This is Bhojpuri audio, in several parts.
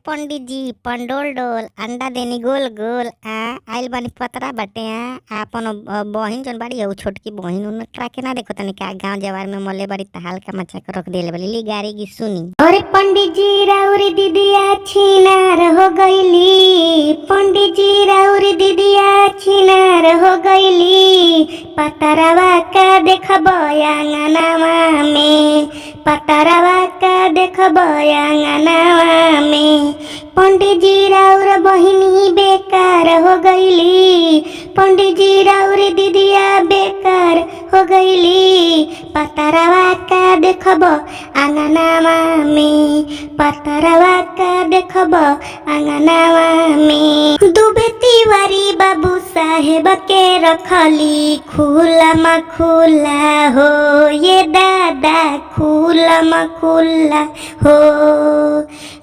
पंडित जी पंडोल डोल अंडा देनी गोल गोल आइल बानी पतरा बाटे आपन बहिन जन बाड़ी है छोटकी बहिन उनकरा के ना देखो तनी का गांव जवार में मले बाड़ी तहाल का मचा के रख देले बाली ली गारी की सुनी। अरे पंडित जी राउरी दीदिया छिनार हो गईली, पंडित जी राउरी दीदिया छिनार हो गईली, पतरावा का देखब आंगनवा में, पतरावा का देखब आंगनवा में, पंडित जी राउर बहिनी बेकार हो गईली, पंडित जी राउर दीदिया बेकार हो गईली, पतरावा का देखब आंगनवा में, पतरावा का देखब आंगनवा में। दुबे तिवारी बाबू साहेब के रखली खुला मखुला हो, ये दादा खुला मखुला हो,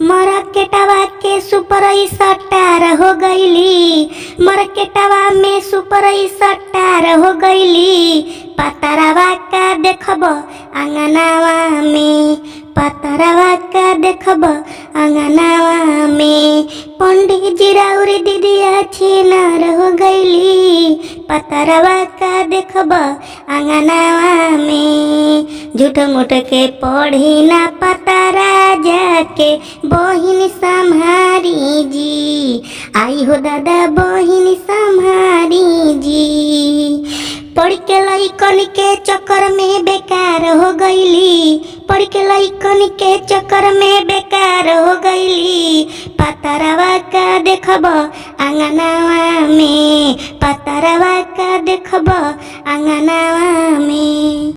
मरकेटवा के सुपर स्टार हो गईली, मरकेटवा में सुपर स्टार हो गईली, पतरावा का देखब आंगनवा में, पतरावा का देखब आंगनवा में, पंडित जी राउरी दीदिया छिनार हो गईली, पतरावा का देखब आंगनवा में। झूठ मूठ के पढ़ी ना पतरा जाके बहिन संहारी जी, आई हो दादा बहिन संहारी जी, पढ़ के लइकन के चक्कर में बेकार हो गईली, पढ़ के लइकन के चक्कर में बेकार हो गईली, पतरावा का देखब आंगनवा में, पतरावा का देखब आंगनवा में।